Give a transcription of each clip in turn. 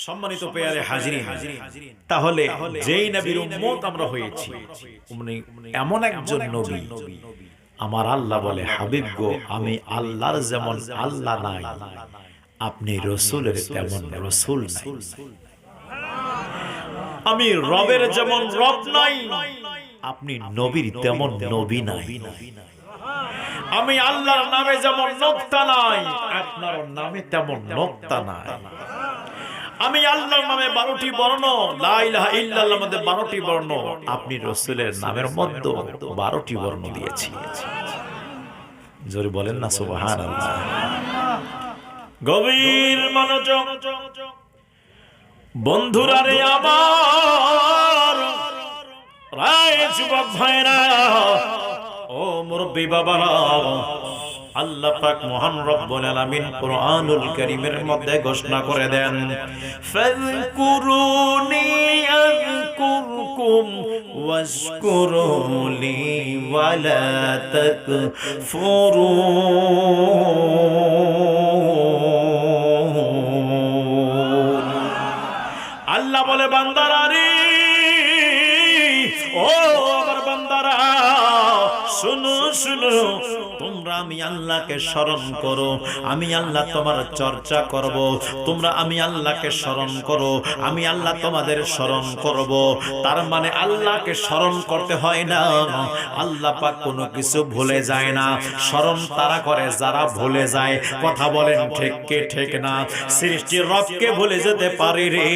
সম্মানিত পেয়ারে হাজিরিন, তাহলে যেই নবীর উম্মত আমরা হয়েছি, উনি এমন একজন নবী, আমার আল্লাহ বলে, হাবিব গো, আমি আল্লাহর যেমন আল্লাহ নাই, আপনি রসুলের তেমন রসুল নাই। আমি রবের যেমন রব নাই, আপনি নবীর তেমন নবী নাই। আমি আল্লাহর নামে যেমন নোক্তা নাই, আপনার নামে তেমন নোক্তা নাই। আমি আল্লাহর নামে 12টি বর্ণ, লা ইলাহা ইল্লাল্লাহর মধ্যে 12টি বর্ণ, আপনি রাসূলের নামের মধ্যে 12টি বর্ণ দিয়েছি। জোরে বলেন না সুবহানাল্লাহ। গভীর মনোযোগ বন্ধুরা রে আমার, রায় যুবক ভাইরা, ও মুরব্বি বাবারা, আল্লাহ পাক মহান রব্বুল আলামিন কুরআনুল কারীমের মধ্যে ঘোষণা করে দেন, ফাযকুরুনি আযকুরকুম ওয়াশকুরুলি ওয়ালা তাকফুরুন। আল্লাহ বলে, বান্দারা রে, ও আমার বান্দারা, শুনো শুনো, তোমরা আমি আল্লাহকে স্মরণ করো, আমি আল্লাহ তোমার চর্চা করব। তোমরা আমি আল্লাহকে স্মরণ করো, আমি আল্লাহ তোমাদের স্মরণ করব। তার মানে আল্লাহকে স্মরণ করতে হয় না, আল্লাহ পাক কোনো কিছু ভুলে যায় না। স্মরণ তারা করে যারা ভুলে যায়। কথা বলেন ঠিক কে ঠিক না? সৃষ্টির রবকে ভুলে যেতে পারে রে,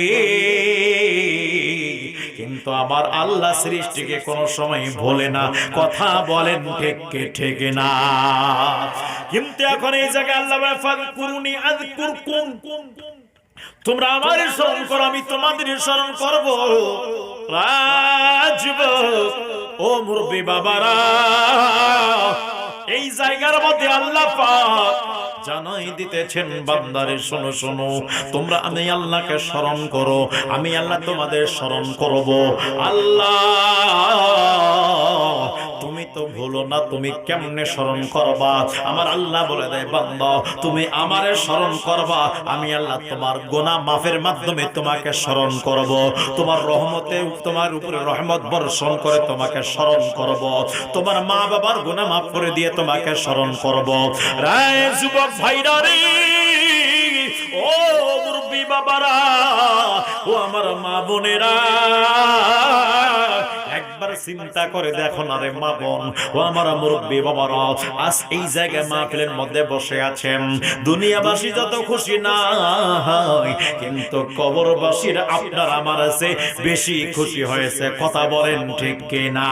কিন্তু আমার আল্লাহ সৃষ্টিকে কোনো সময় ভোলে না। কথা বলেন ঠিক কে ঠিক না? কিন্তু এখন এই জায়গায় আল্লাহ বলে, ফাযকুরুনি আযকুরকুম, তোমরা আমার স্মরণ করো, আমি তোমাদের স্মরণ করব। রাজযুবক, ও মুরব্বি বাবারা, এই জায়গার মধ্যে আল্লাহ পাক জানাই দিতেছেন, বান্দারে শোনো শোনো, তোমরা আমি আল্লাহকে স্মরণ করো, আমি আল্লাহ তোমাদের স্মরণ করব। আল্লাহ তুমি তো ভুলো না, তুমি কেমনে স্মরণ করবা? আমার আল্লাহ বলে দেয়, বান্দা তুমি আমারে স্মরণ করবা, আমি আল্লাহ তোমার গুনাহ মাফের মাধ্যমে তোমাকে স্মরণ করব। তোমার রহমতে তোমার উপরে রহমত বর্ষণ করে তোমাকে স্মরণ করব। তোমার মা বাবার গুনাহ মাফ করে দিয়ে তোমাকে স্মরণ করব। রায় যুবক ভাইরা রে, ও মুরব্বি বাবারা, ও আমার মা বোনেরা, একবার চিন্তা করে দেখো না রে মা বোন, ও আমার মুরব্বি বাবারা, আজ এই জায়গায় মাহফিলের মধ্যে বসে আছেন। দুনিয়াবাসী যত খুশি না হয়, কিন্তু কবরবাসীর আপনার আমার আছে বেশি খুশি হয়েছে। কথা বলেন ঠিক কিনা?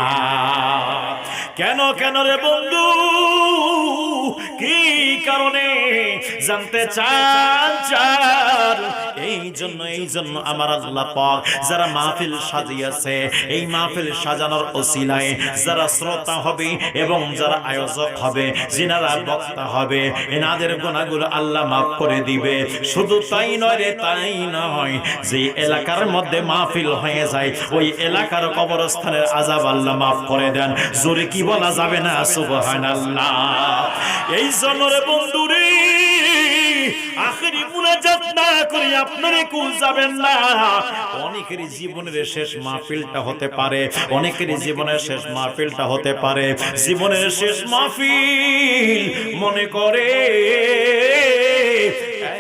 কেন কেন রে বন্ধু, কি কারণে জানতে চান? এই জন্য আমার আল্লাহ পাক যারা মাহফিল সাজিয়েছে, এই মাহফিল সাজানোর ওসিলায় যারা শ্রোতা হবে এবং যারা আয়োজক হবে, যিনারা বক্তা হবে, এনাদের গুনাহগুলো আল্লাহ মাফ করে দিবে। শুধু তাই নয় রে, তাই নয়, যে এলাকার মধ্যে মাহফিল হয়ে যায়, ওই এলাকার কবরস্থানের আযাব আল্লাহ মাফ করে দেন। জোরে কি বলা যাবে না? সুবহানাল্লাহ। এই জন্য রে বন্ধু রে, আখেরি মুনাজাত না করে আপনারে কুল যাবেন না। অনেকেরই জীবনের শেষ মাহফিলটা হতে পারে, অনেকেরই জীবনের শেষ মাহফিলটা হতে পারে। জীবনের শেষ মাহফিল মনে করে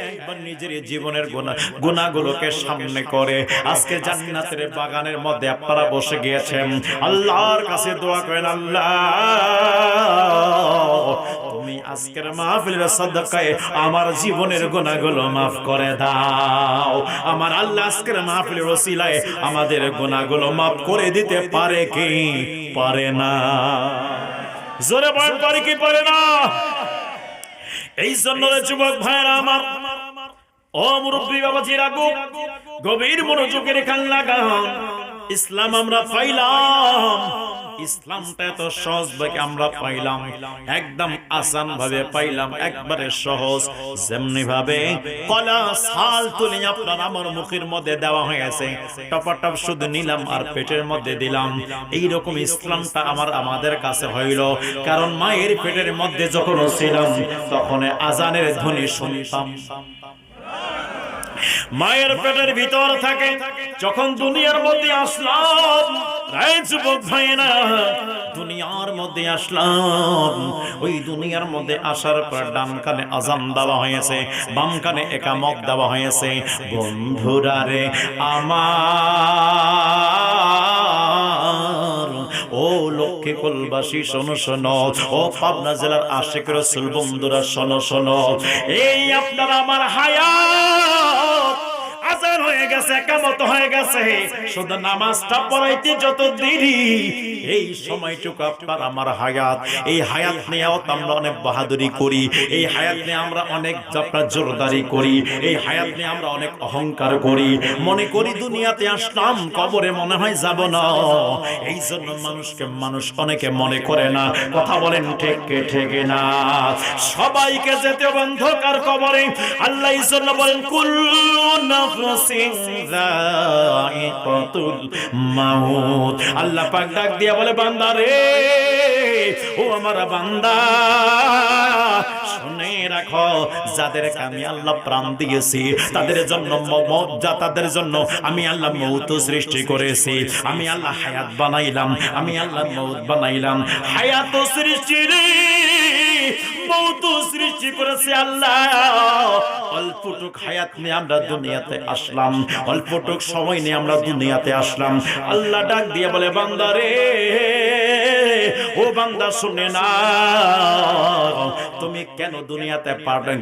একবার নিজের জীবনের গুনাহগুলোকে সামনে করে আজকে জান্নাতের বাগানের মধ্যে আপনারা বসে গিয়েছেন। আল্লাহর কাছে দোয়া করেন, আল্লাহ তুমি আজকের মাহফিলের সাদাকায়ে আমার জীবনের গুনাহগুলো মাফ করে দাও। আমার আল্লাহ আজকের মাহফিলের ওসিলায় আমাদের গুনাহগুলো মাফ করে দিতে পারে কি পারে না? জোরে বলেন, পারে কি পারে না? এই জন্য যুবক ভাইরা আমার, ও মুরব্বি বাবাজিরা গো, গভীর মনোযোগের কান লাগান। ইসলাম আমরা পাইলাম, ইসলামটা এত সহজ ভাবে আমরা পাইলাম, একদম আসান ভাবে পাইলাম, একবারে সহজ। যেমনি ভাবে কলা ছাল তুলে আপনার আমার মুখের মধ্যে দেওয়া হয়েছে, টপাটপ শুধু নিলাম আর পেটের মধ্যে দিলাম, এইরকম ইসলামটা আমাদের কাছে হইল। কারণ মায়ের পেটের মধ্যে যখন ছিলাম তখন আজানের ধ্বনি শুনতাম। মায়ের পেটের ভিতর থাকে যখন দুনিয়ার মধ্যে আসলাম, এই যুবক ভাইরা দুনিয়ার মধ্যে আসলাম, ওই দুনিয়ার মধ্যে আসার পর ডান কানে আযান দেওয়া হয়েছে, বাম কানে ইকামত দেওয়া হয়েছে। বন্ধুরা রে আমার, ও লক্ষ্মীকুলবাসী শোনো শোনো, ও পাবনা জেলার আশিক রাসূল বন্ধুরা শোনো শোনো, এই আপনার আমার হায়াত আজান হয়ে গেছে, ইকামত হয়ে গেছে, শুধু নামাজটা পড়াইতে যত দেরি, এই সময়টুকু আপনার আমার হায়াত। এই হায়াত নিয়েও আমরা অনেক বাহাদুরি করি, এই হায়াত নিয়ে আমরা অনেক আপনার জোরদারি করি, এই হায়াত নিয়ে আমরা অনেক অহংকার করি, মনে করি দুনিয়াতে আসলাম কবরে মনে হয় যাব না। এই জন্য মানুষ অনেকে মনে করে না। কথা বলেন ঠিক ঠিক না? সবাইকে যেতে অন্ধকার কবরে। আল্লাহ এই জন্য বলেন কুল্লু নাফসিন যায়িকাতুল মাউত। আল্লাহ পাক ডাক দিয়া বলে বান্দা রে, ও আমার বান্দা শুনে রাখো, যাদেরকে আমি আল্লাহ প্রাণ দিয়েছি তাদের জন্য তাদের জন্য আমি আল্লাহ মউত সৃষ্টি করেছি, আমি আল্লাহ হায়াত বানাইলাম, আমি আল্লাহ মউত বানাইলাম। হায়াত সৃষ্টি রে, মউত সৃষ্টি করেছে আল্লাহ। অল্পটুক হায়াত নিয়ে আমরা দুনিয়াতে আসলাম, অল্পটুক সময় নিয়ে আমরা দুনিয়াতে আসলাম। আল্লাহ ডাক দিয়ে বলে বান্দা রে, ও বান্দা শুনে না, তুমি কেন দুনিয়াতে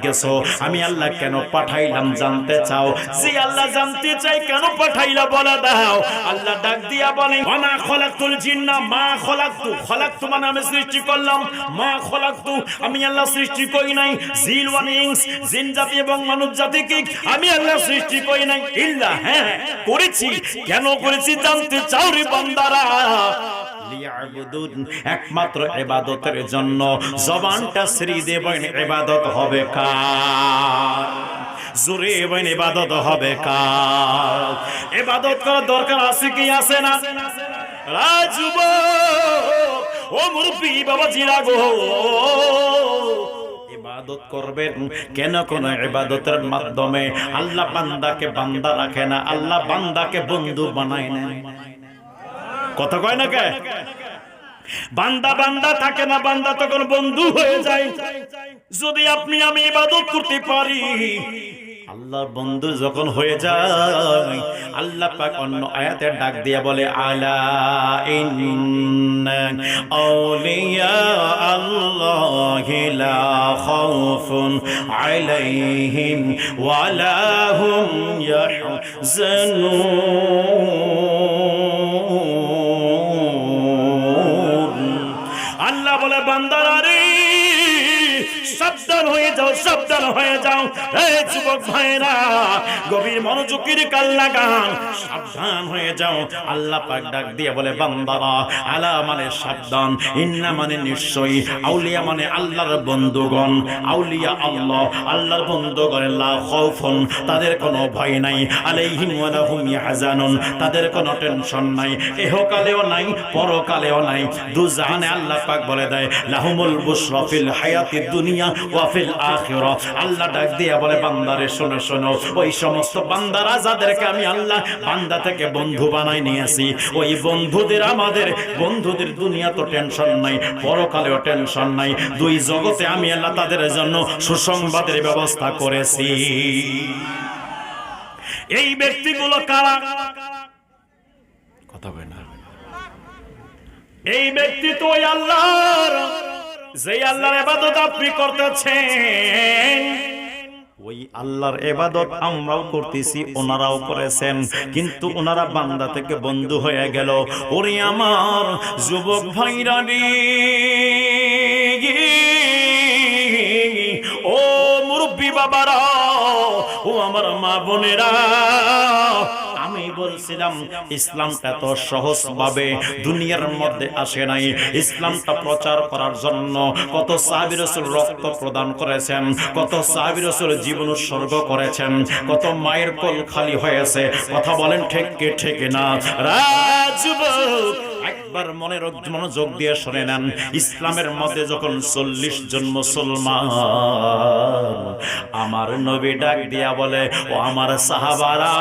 গেছো, আমি আল্লাহ কেন পাঠাইলাম জানতে চাও? জি আল্লাহ জানতে চাই, কেন পাঠাইলা বলে দাও। আল্লাহ ডাক দিয়া বলে ওয়া খলাকতুল জিন্না মা খলাকতু, খলাকতু মানে আমি সৃষ্টি করলাম, মা খলাকতু আমি আল্লাহ সৃষ্টি করি নাই, জিল ওয়ান ইনস জিন জাতি এবং মানব জাতিকে আমি আল্লাহ সৃষ্টি করি নাই ইল্লা, হ্যাঁ করেছি। কেন করেছি জানতে চাও রে বান্দারা? লিয়াবুদুন, একমাত্র ইবাদতের জন্য। জবানটা ছেড়ে দেবেন, ইবাদত হবে কার? জোরে বলেন ইবাদত হবে কার? ইবাদত করার দরকার আছে কি আছে না? যুবক ও মুরব্বি বাবাজিরা গো, ইবাদত করবেন কেন? কোন ইবাদতের মাধ্যমে আল্লাহ বান্দাকে বান্দা রাখে না, আল্লাহ বান্দাকে বন্ধু বানায় না। কথা কয় না কে? বান্দা বান্দা থাকে না, বান্দা তখন বন্ধু হয়ে যায়। যদি আপনি আমি ইবাদত করতে পারি, আল্লাহর বন্ধু যখন হয়ে যায়, আল্লাহ পাক অন্য আয়াতে ডাক দিয়ে বলে আলা ইন্না আউলিয়া আল্লাহি লা খাউফুন আলাইহিম ওয়া লা হুম ইয়াহজানুন। আল্লাহ বলে বান্দারা রে সাবধান হয়ে যাও, সাবধান হয়ে যাও। এই যুবক ভাইরা গভীর মনোযোগের কান লাগান, সাবধান হয়ে যাও। আল্লাহ পাক ডাক দিয়ে বলে বান্দারা, আলা মানে সাবধান, ইন্না মানে নিশ্চয়ই, আউলিয়া মানে আল্লাহর বন্ধুগণ। আউলিয়া আল্লাহ, আল্লাহর বন্ধুগণ। লা খাউফুন, তাদের কোনো ভয় নাই, আলাইহিম ওয়া লাহুম ইয়াহজানুন, তাদের কোনো টেনশন নাই, ইহকালেও নাই পরকালেও নাই। দুজাহানে আল্লাহ পাক বলে দেয় লাহুমুল বুশরা ফিল হায়াতিদ দুনিয়া ওয়া ফিল আখিরা। আল্লাহ ডাক দিয়া বলে বান্দারে শোনো শোনো, ওই সমস্ত বান্দারা যাদেরকে আমি আল্লাহ বান্দা থেকে বন্ধু বানাই নিয়েছি, ওই বন্ধুদের, আমাদের বন্ধুদের দুনিয়া তো টেনশন নাই, পরকালেও টেনশন নাই। দুই জগতে আমি আল্লাহ তাদের জন্য সুসংবাদের ব্যবস্থা করেছি। এই ব্যক্তিগুলো কারা? কথা বলে না। এই ব্যক্তি তো ওই আল্লাহর, যে আল্লাহর ইবাদত আপনি করতেছেন, ওই আল্লাহর ইবাদত আমরাও করতেছি, ওনারাও করেছেন, কিন্তু ওনারা বান্দা থেকে বন্ধু হয়ে গেল। ওরে আমার যুবক ভাইরা রে, ও মুরব্বি বাবারা, ও আমার মা বোনেরা, আমি বলছিলাম ইসলামটা তো সহজভাবে দুনিয়ার মধ্যে আসে নাই। ইসলামটা প্রচার করার জন্য কত সাহাবী রাসূল রক্ত প্রদান করেছেন, কত সাহাবী রাসূল জীবন উৎসর্গ করেছেন, কত মায়ের কোল খালি হয়েছে। কথা বলেন ঠিক কি ঠিক না? রাজযুবক একবার মনোযোগ দিয়ে শুনে নেন। ইসলামের মধ্যে যখন 40 জন মুসলমান, আমার নবী ডাক দিয়া বলে, ও আমার সাহাবারা,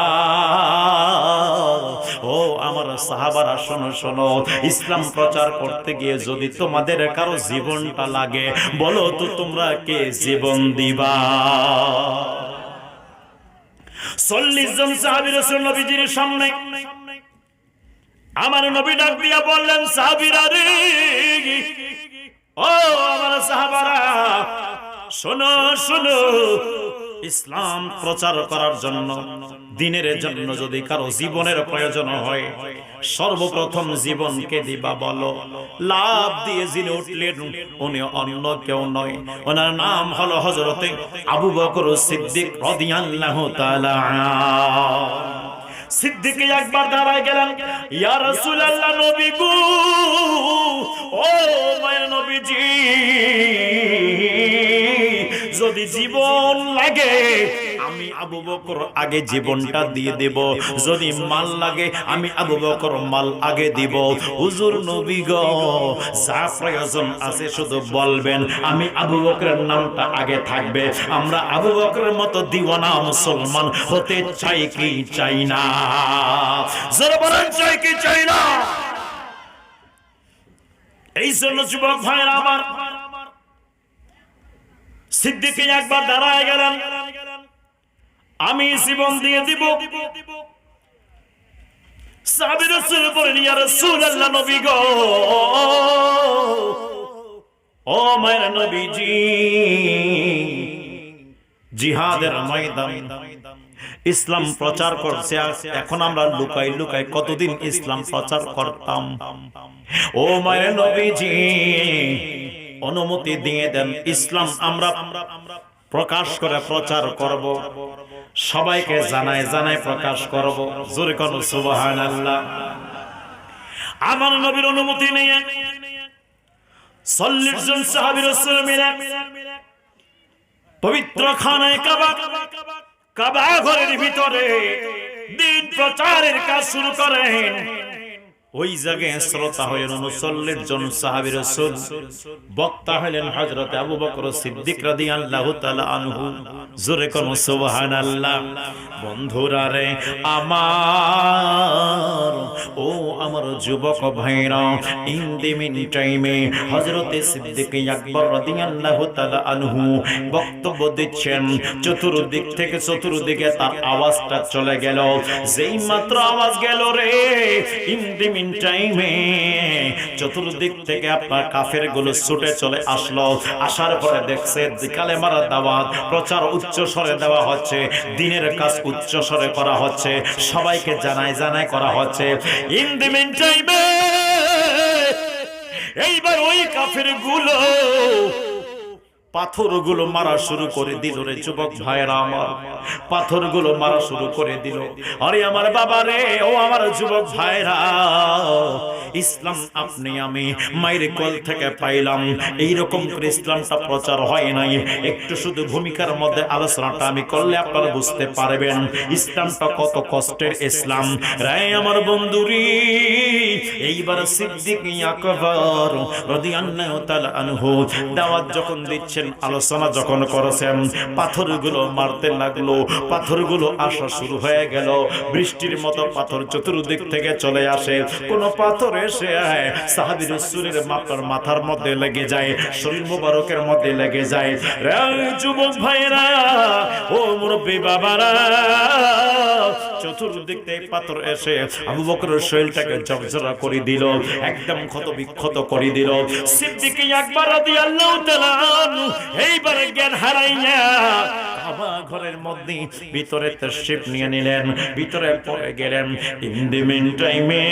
ও আমার সাহাবারা, শোনো শোনো, ইসলাম প্রচার করতে গিয়ে যদি তোমাদের কারো জীবনটা লাগে, বলো তো তোমরা কে জীবন দিবা? 40 জন সাহাবী রাসূল নবীজির সামনে, আমার নবী ডাক দিয়া বললেন, সাহাবীরা রে, ও আমার সাহাবারা, শোনো শোনো, ইসলাম প্রচার করার জন্য, দ্বীনের জন্য যদি কারো জীবনের প্রয়োজন হয়, সর্বপ্রথম জীবনকে দিবা বলো। লাভ দিয়ে যিনি উঠলেন উনি অন্য কেউ নয়, ওনার নাম হলো হযরতে আবু বকর সিদ্দিক রাদিয়াল্লাহু তাআলা। সিদ্দিক একবার দাঁড়ায় গেলেন, ইয়া রাসূলুল্লাহ, নবী গো, ও মায়ের নবীজি, যদি জীবন লাগে আমি আবু বকর আগে জীবনটা দিয়ে দেব, যদি মাল লাগে আমি আবু বকর মাল আগে দিব। হুজুর নবী গো, যা প্রয়োজন আছে শুধু বলবেন, আমি আবু বকরের নামটা আগে থাকবে। আমরা আবু বকরের মতো দিওয়ানা মুসলমান হতে চাই কি চাই না? যারা বলেন চাই কি চাই না? এই জন্য যুবক ভাইরা আমার, সিদ্দিক একবার দাঁড়ায় গেলেন, আমি জীবন দিয়ে দিব। সাহাবী রাসূল বলেন, ইয়া রাসূলুল্লাহ, নবী গো, ও মায়ের নবীজি, জিহাদের ময়দান ইসলাম প্রচার করছে। এখন আমরা লুকাই লুকাই কতদিন ইসলাম প্রচার করতাম। ও মায়ের নবীজি, অনুমতি দিয়ে দেন, ইসলাম আমরা প্রকাশ করে প্রচার করব, সবাইকে জানায় জানায় প্রকাশ করব। জোরে কোন সুবহানাল্লাহ। আমার নবীর অনুমতি নিয়ে 40 জন সাহাবী রাসূল মিলে পবিত্র খানায়ে কাবা, কাবা ঘরের ভিতরে দ্বীন প্রচারের কাজ শুরু করেন। ওই জায়গায় শ্রোতা হলেন 39 জন সাহাবী রাসূল, বক্তা হলেন হযরত আবু বকর সিদ্দিক রাদিয়াল্লাহু তাআলা আনহু। জোরে কোন সুবহানাল্লাহ। বন্ধুরা রে আমার, ও আমার যুবক ভাইরা, ইন দি মিন টাইমে হযরত সিদ্দিক আকবর রাদিয়াল্লাহু তাআলা আনহু বক্তব্য দিচ্ছেন। চতুর্দিকে তার আওয়াজটা চলে গেল। যেই মাত্র আওয়াজ গেল রে, ইন দি মিন টাইমে চতুর্দিক থেকে আপনার কাফের গুলো ছুটে চলে আসলো। আসার পরে দেখছে কালেমার দাওয়াত প্রচার উচ্চ স্বরে দেওয়া হচ্ছে, দ্বীনের কাজ উচ্চ স্বরে করা হচ্ছে, সবাইকে জানায় জানায় করা হচ্ছে। ইন দি মিন টাইমে এইবার ওই কাফের গুলো পাথরগুলো মারা শুরু করে দিল রে যুবক ভাইরা আমার, পাথরগুলো মারা শুরু করে দিল। আরে আমার বাবা রে, ও আমার যুবক ভাইরা, ইসলাম আপনি আমি মায়ের কোল থেকে পাইলাম, এইরকম করে ইসলামটা প্রচার হয় নাই। একটু শুধু ভূমিকার মধ্যে আলোচনাটা আমি করলে আপনারা বুঝতে পারবেন ইসলামটা কত কষ্টের ইসলাম। রে আমার বন্ধুরি, এইবার সিদ্দিক আকবর রাদিয়াল্লাহু তাআলা আনহু দাওয়াত যখন দিচ্ছেন, আলোচনা যখন করেছেন, পাথরগুলো মারতে লাগলো, পাথরগুলো আসা শুরু হয়ে গেল। বৃষ্টির মতো পাথর চতুর্দিক থেকে চলে আসে। কোন পাথর এসে সাহাবী রাসূলের মাথার মধ্যে লেগে যায়, শরীর মোবারকের মধ্যে লেগে যায়। যুবক ভাইরা, ও মুরব্বী বাবারা, চতুর্দিক থেকে পাথর এসে আবু বকরের শরীরটাকে ঝরঝরা করে দিল, একদম ক্ষত বিক্ষত করে দিল। সিদ্দিক আকবর রাদিয়াল্লাহু তাআলা এইবার জ্ঞান হারাইয়া কাবা ঘরের মধ্যে ভিতরে তাশরিফ নিয়ে নিলেন, ভিতরে পড়ে গেলেন। ইন দি মিন টাইমে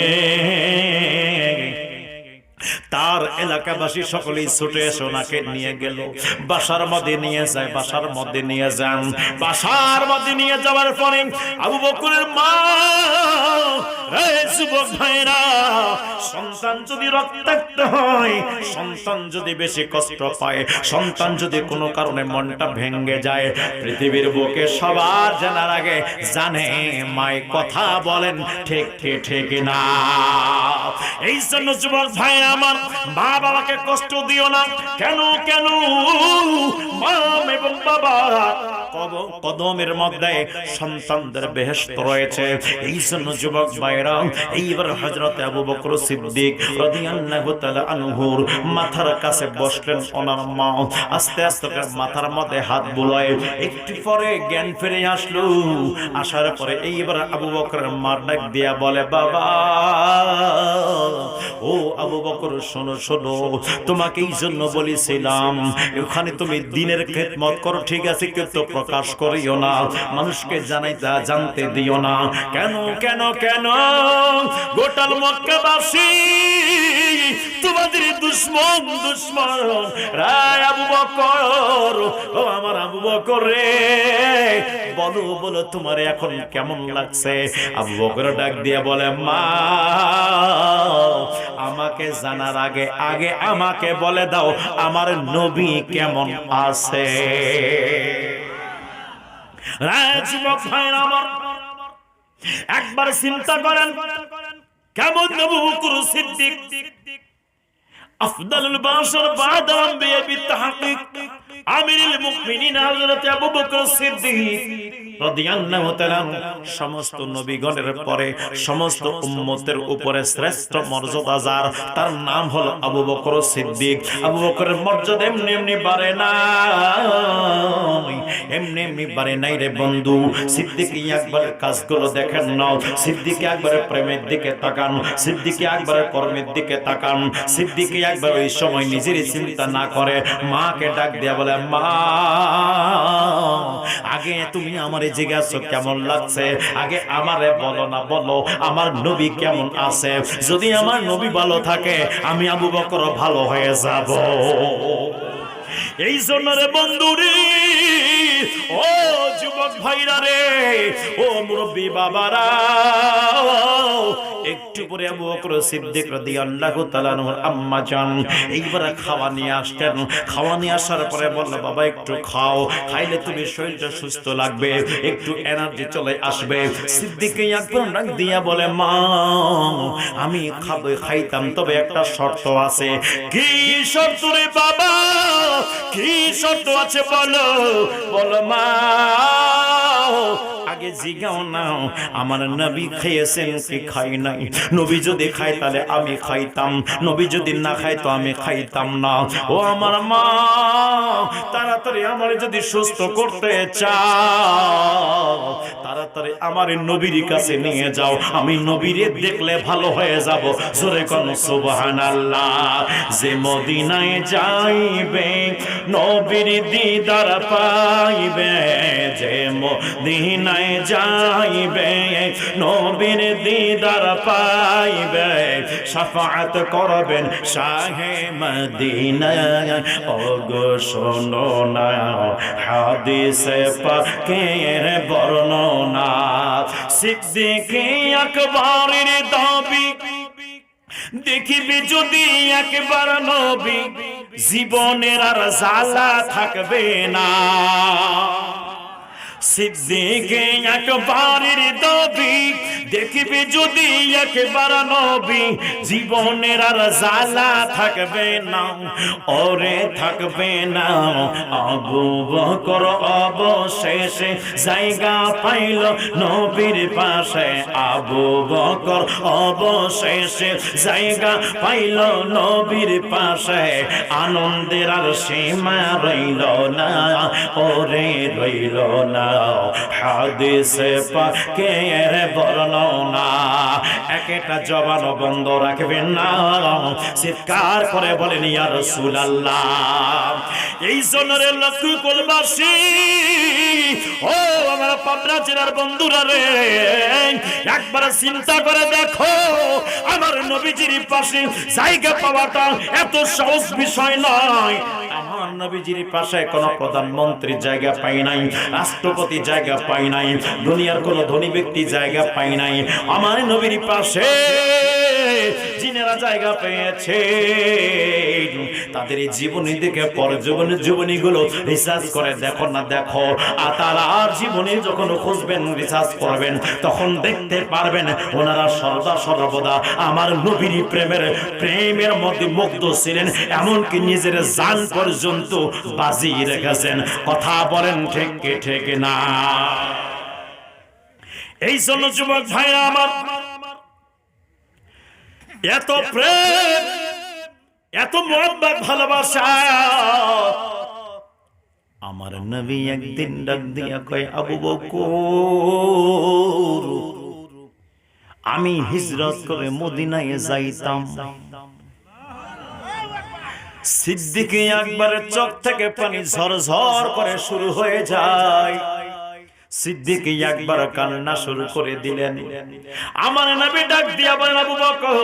তার এলাকাবাসী সকলেই ছুটে এসে ওনাকে নিয়ে গেল, বাসার মধ্যে নিয়ে যায়, বাসার মধ্যে নিয়ে যান। বাসার মধ্যে নিয়ে যাওয়ার পরে আবু বকরের মা, রে যুবক ভাইরা, সন্তান যদি রক্তাক্ত হয়, সন্তান যদি বেশি কষ্ট পায়, সন্তান যদি কোনো কারণে মনটা ভেঙে যায়, পৃথিবীর বুকে সবার জানার আগে জানে মায় কথা বলেন ঠিক ঠিক ঠিক না। এই জন্য যুবক ভাই আমার, মা বাবাকে কষ্ট দিও না। কেন কেন মা এবং বাবা কদমের মধ্যে সন্তানদের বেহেশত রয়েছে। এই জন্য যুবক ভাইরা, এইবার হযরত আবু বকর সিদ্দিক রাদিয়াল্লাহু তাআলা আনহুর মাথার কাছে বসলেন ওনার মা। আস্তে আস্তে মাথার মধ্যে হাত বুলায়, একটু পরে জ্ঞান ফিরে আসলো। আসার পরে এইবার আবু বকরের মা ডাক দিয়া বলে, বাবা ও আবু বকর, শোনো শোনো, তোমাকে এই জন্য বলেছিলাম ওখানে তুমি দ্বীনের খেদমত করো, ঠিক আছে, কিন্তু প্রকাশ করিও না, মানুষকে জানতে দিও না। কেন কেন কেন? গোটাল মক্কাবাসী তোমাদের দুশমন রায় আবু বকর, ও আমার আবু বকর রে, বলো বলো তোমার এখন কেমন লাগছে? আবু বকর ডাক দিয়ে বলে, মা আমাকে জানার আগে আগে আমাকে বলে দাও আমার নবী কেমন আছে। যুবক ভাইরা আমার, একবার চিন্তা করেন কেমন আবু বকর সিদ্দিক আফদালুল বাশার বা'দা আম্বিয়া বিত্তাহকিক আমিরুল মুমিনিন হযরত আবু বকর সিদ্দিক রাদিয়াল্লাহু তাআলা সমস্ত নবীগণের পরে সমস্ত উম্মতের উপরে শ্রেষ্ঠ মর্যাদার, তার নাম হলো আবু বকর সিদ্দিক। আবু বকরের মর্যাদা এমনি এমনি বাড়ে না, এমনি এমনি বাড়ে নাই রে বন্ধু। সিদ্দিক একবারের কাজগুলো দেখেন না, সিদ্দিক একবারের প্রেমের দিকে তাকান, সিদ্দিক একবারের কর্মের দিকে তাকান। সিদ্দিক একবার ওই সময় নিজেরই চিন্তা না করে মাকে ডাক দিয়া বলে, মা আগে তুমি আমারে জিজ্ঞাসা কেমন লাগছে, আগে আমারে বলো না, বলো আমার নবী কেমন আছে। যদি আমার নবী ভালো থাকে আমি আবু বকর ভালো হয়ে যাব। এই জন্য রে বন্ধু রে, ও যুবক ভাইরা রে, ও মুরব্বী বাবারা, একটু পরে আবু বকর সিদ্দিক রাদিয়াল্লাহু তাআলা আনহুর আম্মা জান এইবার খাওয়া নিয়ে আসতেন। খাওয়া নিয়ে আসার পরে বলল, বাবা একটু খাও, খাইলে তুমি শরীরটা সুস্থ লাগবে, একটু এনার্জি চলে আসবে। সিদ্দিক একবার ডাক দিয়া বলে, মা আমি খাইতাম, তবে একটা শর্ত আছে। কি শর্ত রে বাবা, কি শর্ত আছে বলো? বলো মা। আগে জিগাও না আমার নবী খেয়েছেন কি খাই নাই। নবী যদি খায় তাহলে আমি খাইতাম, নবী যদি না খায় তো আমি খাইতাম না। ও আমার মা, তাড়াতাড়ি আমার যদি সুস্থ করতে চাও, তাড়াতাড়ি আমার নবীর কাছে নিয়ে যাও, আমি নবীরে দেখলে ভালো হয়ে যাব। জোরে কোন সুবহানাল্লাহ। যে মদিনায় যাইবে নবীর দিদার পাইবে, যে মদিনায় যাইবে নবীর দিদার পাইবে, শাফাআত করবেন শাহে মদিনা। ওগো শোনো না হাদিসে পাকের বর্ণনা, সিদ্দিক আকবরের দাবি দেখিবি যদি একবার নবী, জীবনের আর জ্বালা থাকবে না। সিদ্দিক আকবরের দাবি দেখিবি যদি একবার নবী, জীবনের আর জ্বালা থাকবে না, ওরে থাকবে না। আবু বকর অবশেষে জায়গা পাইল নবীর পাশে, আবু বকর অবশেষে জায়গা পাইল নবীর পাশে, আনন্দের আর সীমা রইল না, ওরে রইল না। হাদিসে পাকের বর্ণনা একটা জবান বন্ধ রাখবেন না, চিৎকার করে বলেন ইয়া রাসূলুল্লাহ। এই জনের লক্ষ্য করবাসী, ও আমার পাবনা জেলার বন্ধুরা রে, একবার চিন্তা করে দেখো, আমার নবীজির পাশে জায়গা পাওয়াটা এত সহজ বিষয় নয়। আমার নবীজির পাশে কোনো প্রধানমন্ত্রী জায়গা পাই নাই, রাষ্ট্রপতি জায়গা পাই নাই, দুনিয়ার কোনো ধনী ব্যক্তি জায়গা পাই নাই। আমার নবীর পাশে জিনেরা জায়গা পেয়েছে, তাদের এই জীবনী দেখে পর জীবনীগুলো রিসার্চ করে দেখো না, দেখো আর তারা আর জীবনী যখন খুঁজবেন, রিসার্চ করবেন, তখন দেখতে পারবেন ওনারা সর্বদা আমার নবীর প্রেমের মধ্যে মুগ্ধ ছিলেন, এমনকি নিজের জান পর্যন্ত বাজি রেখেছেন। কথা বলেন ঠিক কি ঠিক না? এই জন্য যুবক ভাইরা আমার, এত প্রেম, এত মহব্বত, ভালোবাসা। আমার নবী একদিন ডাক দিয়া কয়, আবু বকর, আমি হিজরত করে মদিনায় যাইতাম। সিদ্দিক আকবরের চোখ থেকে পানি ঝরঝর করে শুরু হয়ে যায়। সিদ্দিক আকবর কান্না শুরু করে দিলেন। আমার নবী ডাক দিয়া বলেন, আবু বকর,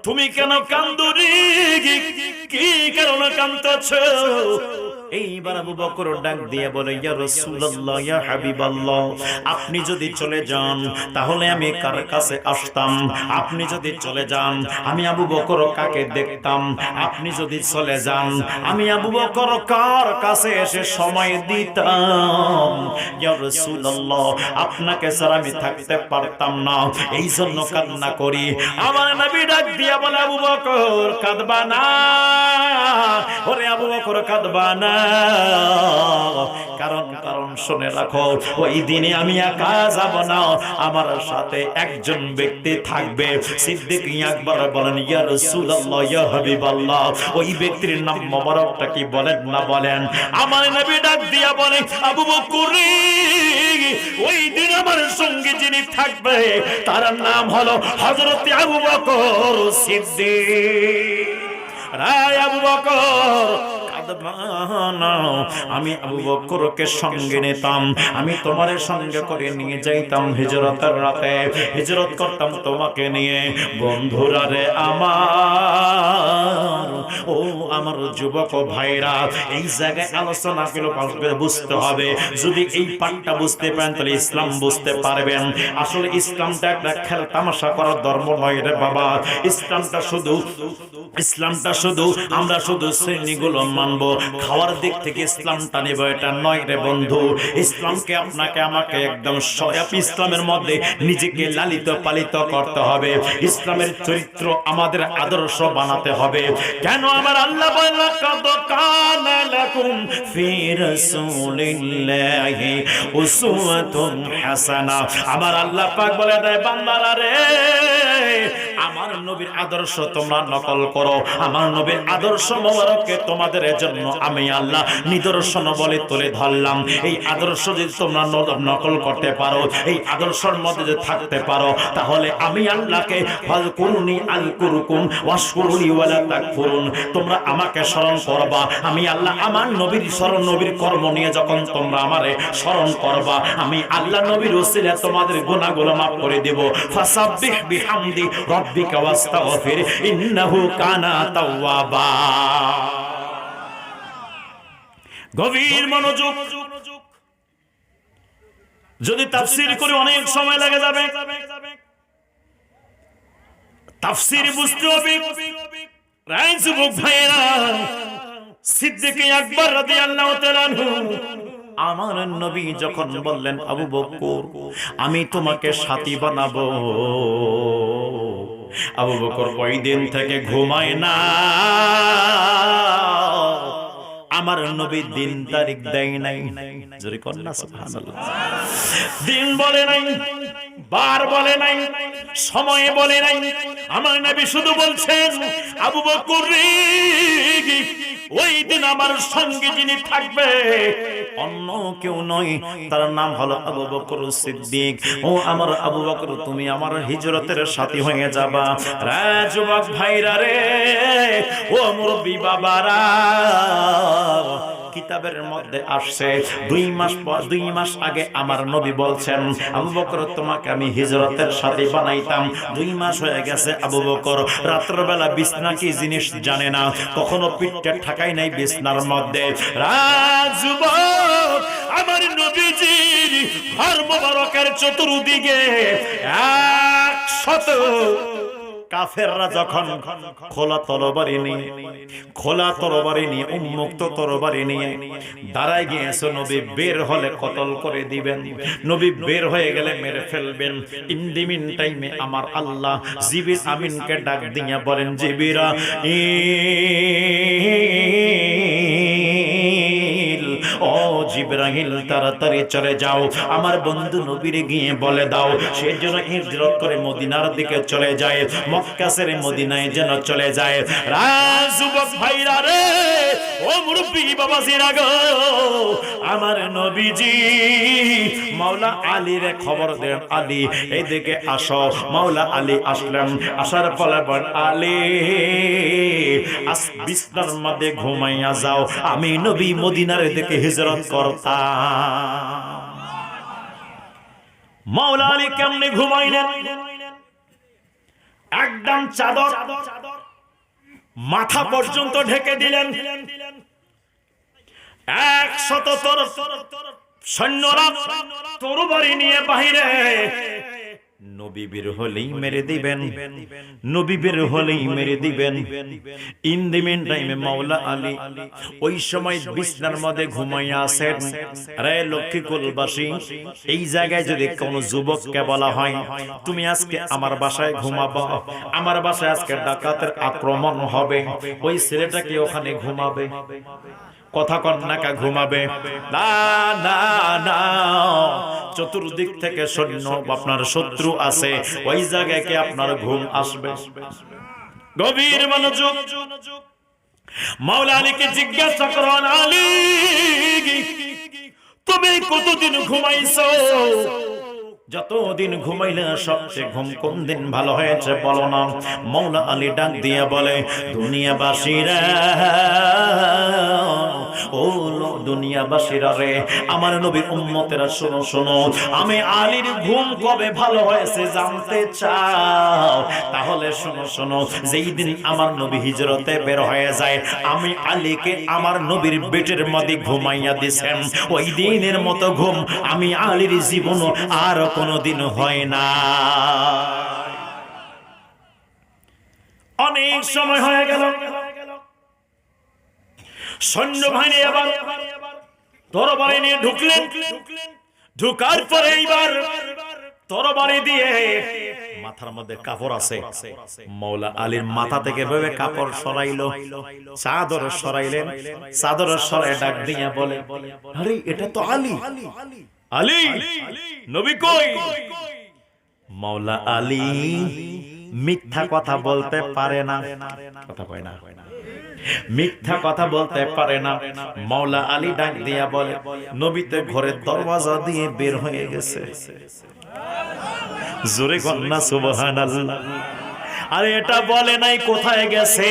তুমি কেন কান্দুরি? কি কারণে কাঁদতেছো? এইবার আবু বকর ডাক দিয়ে বলে, ইয়া রাসূলুল্লাহ, ইয়া হাবিবাল্লাহ, আপনি যদি চলে যান তাহলে আমি কার কাছে আসতাম? আপনি যদি চলে যান আমি আবু বকর কাকে দেখতাম? আপনি যদি চলে যান আমি আবু বকর কার কাছে এসে সময় দিতাম? ইয়া রাসূলুল্লাহ, আপনাকে ছাড়া আমি থাকতে পারতাম না, এই জন্য কান্না করি। আমার নবী ডাক দিয়া বলে, আবু বকর কাঁদবা না, ওরে আবু বকর কাঁদবা না, কারণ শুনে রাখো, ওই দিনে আমি একা যাব না, আমার সাথে একজন ব্যক্তি থাকবে। সিদ্দিক আকবর বলেন, ইয়া রাসূলুল্লাহ, ইয়া হাবিবাল্লাহ, ওই ব্যক্তির নাম মোবারকটা কি বলেন না বলেন? আমার নবী ডাক দিয়া বলে, আবু বকর, ওই দিন আমার সঙ্গে যিনি থাকবে তার নাম হলো হযরত আবু বকর সিদ্দিক। রায় আবু বকর, আমি আবু বকরকে সঙ্গে নিতাম, আমি তোমার সঙ্গে করে নিয়ে যাইতাম হিজরতের রাতে, হিজরত করতাম তোমাকে নিয়ে। বন্ধুরা রে আমার, ও আমার যুবক ভাইরা, এই জায়গায় আলোচনা করে বুঝতে হবে। যদি এই পাঠটা বুঝতে পারেন তাহলে ইসলাম বুঝতে পারবেন। আসলে ইসলামটা একটা খেল তামাশা করার ধর্ম নয় রে বাবা। ইসলামটা শুধু আমরা শুধু শ্রেণীগুলো মানবো, খাওয়ার দিক থেকে ইসলামটা নেব এটা নয় রে বন্ধু। ইসলামকে আপনাকে আমাকে একদম ইসলামের মধ্যে নিজেকে লালিত পালিত করতে হবে। ইসলামের চরিত্র আমাদের আদর্শ বানাতে হবে। কেন আমার আল্লাহ বলেন, লাকাদ কানা লাকুম ফি রাসূলিল্লাহি উসওয়াতুন হাসানা। আমার আল্লাহ পাক বলে দেয়, বান্দারা রে, আমার নবীর আদর্শ তোমরা নকল করো, আমার নবীর আদর্শ মোবারককে তোমাদের জন্য আমি আল্লাহ নিদর্শন বলে তুলে ধরলাম। এই আদর্শ যদি তোমরা নকল করতে পারো, এই আদর্শের মধ্যে যদি থাকতে পারো, তাহলে আমি আল্লাহকে ফাযকুরুনি আযকুরুকুম ওয়াশকুরুনি ওয়ালা তাকফুরুন, তোমরা আমাকে স্মরণ করবা। আমি আল্লাহ আমার নবীর স্মরণ, নবীর কর্ম নিয়ে যখন তোমরা আমারে স্মরণ করবা, আমি আল্লাহ নবীর ওসিলা তোমাদের গুনাহগুলো মাফ করে দেব। ফাসাব্বিহ বিহামদি রাব্বিকা ওয়াস্তাগফির ইন্নাহু কানা তাওয়াবা। গভীর মনোযোগ। যদি তাফসীর করে অনেক সময় লেগে যাবে, তাফসীর বুঝতে হবে। রায় যুবক ভাইরা, সিদ্দিক আকবর রাদিয়াল্লাহু তাআলা আনহু, আমার নবী যখন বললেন, আবু বকর আমি তোমাকে সাথী বানাবো, আবু বকর ওই দিন থেকে ঘুমায় না। আমার নবী দিন তারিখ দেয় নাই, জোরে কন্যা সুবহানাল্লাহ। দিন বলে নাই, বার বলে নাই, সময় বলে নাই। আমার নবী শুধু বলছেন, আবু বকর ওই দিন আমার সঙ্গে যিনি থাকবে অন্য কেউ নয়, তার নাম হলো আবু বকর সিদ্দিক। ও আমার আবু বকর, তুমি আমার হিজরতের সাথী হয়ে যাবা। রে যুবক ভাইরা রে, ও মুরব্বি বাবারা, কিতাবের মধ্যে আসছে 2 মাস আগে আমার নবী বলছেন, আবু বকর তোমাকে আমি হিজরতের সাথী বানাইতাম। 2 মাস হয়ে গেছে আবু বকর রাত্রবেলা বিছনা কি জিনিস জানে না, কখনো পিঠটা ঠাকাই নাই বিছনার মধ্যে। রাজুবক আমার নবীজির ঘর মোবারকের চতুর্দিকে 100 কাফেররা যখন খোলা তরবারি নিয়ে উন্মুক্ত তরবারি নিয়ে দাঁড়ায় গিয়েছে, নবী বের হলে কতল করে দিবেন, নবী বের হয়ে গেলে মেরে ফেলবেন। ইন দি মিন টাইমে আমার আল্লাহ জিবরিল আমিনকে ডাক দিয়া বলেন, জিবরা ও জিবরাইল তাড়াতাড়ি চলে যাও, আমার বন্ধু নবীরে গিয়ে বলে দাও সে যেন হিজরত করে মদিনার দিকে চলে যায়, মক্কা ছেড়ে মদিনায় যেন চলে যায়। রাজুবক ভাইরা রে, ও মুরব্বি বাবাজিরা গো, আমার নবীজি মাওলা আলীরে খবর দেন, আলী এইদিকে আসো। মাওলা আলী আসলেন, আসার ফলে বল আলী আজ বিছনার মধ্যে ঘুমাইয়া যাও, আমি নবী মদিনার দিকে হিজরত করতাম। মাওলা আলী কেমনে ঘুমাইলেন? একদম চাদর মাথা পর্যন্ত ঢেকে দিলেন। 100 সৈন্যরা তরবারি নিয়ে বাহিরে। নবী বের হলেই মেরে দিবেন, নবী বের হলেই মেরে দিবেন। ইন দি মিন টাইমে মাওলা আলী ওই সময় বিছনার মধ্যে ঘুমাইয়া আছেন। আরে লক্ষ্মীকুলবাসী, এই জায়গায় যদি কোন যুবককে বলা হয় তুমি আজকে আমার বাসায় ঘুমাবা, আমার বাসায় আজকে ডাকাতের আক্রমণ হবে, ওই ছেলেটা কি ওখানে ঘুমাবে? কথা কন্যাকা ঘুমাবে না, না না, চতুর্দিক থেকে সৈন্য আপনার শত্রু আছে, ওই জায়গায় কি আপনার ঘুম আসবে? গভীর মনোযোগ। মাওলা আলীকে জিজ্ঞাসা করেন, আলী তুমি কতদিন ঘুমাইছো? যতদিন ঘুমাইলে সবচেয়ে ঘুম কোন দিন ভালো হয়েছে বলো না। মাওলা আলী ডাক দিয়া বলে, দুনিয়াবাসীরা, ও দুনিয়াবাসীরা রে, আমার নবীর উম্মতেরা শোনো শোনো, আমি আলীর ঘুম কবে ভালো হয়েছে জানতে চাও? তাহলে শোনো শোনো, যেই দিন আমার নবী হিজরতে বের হয়ে যায়, আমি আলীকে আমার নবীর পেটের মধ্যে ঘুমাইয়া দিছেন, ওই দিনের মতো ঘুম আমি আলীর জীবন আর কোনদিন হয় না। অনেক সময় হয়ে গেল, সৈন্যবাহিনী আবার তরবারি নিয়ে ঢুকলেন। ঢুকার পরে এইবার তরবারি দিয়ে মাথার মধ্যে কাপড় আছে, মাওলা আলীর মাথা থেকে ভেবে কাপড় সরাইলো, চাদর সরাইলেন, চাদর সরাই ডাক দিয়া বলে, আরে এটা তো আলী, আলী নবী কই? মাওলা আলী মিথ্যা কথা বলতে পারে না, কথা কয় না, মিথ্যা কথা বলতে পারে না। মাওলা আলী ডাক দিয়া বলে, নবী তো ঘরের দরওয়াজা দিয়ে বের হয়ে গেছে। জোরে কন্যা সুবহানাল্লাহ। আরে এটা বলে নাই কোথায় গেছে,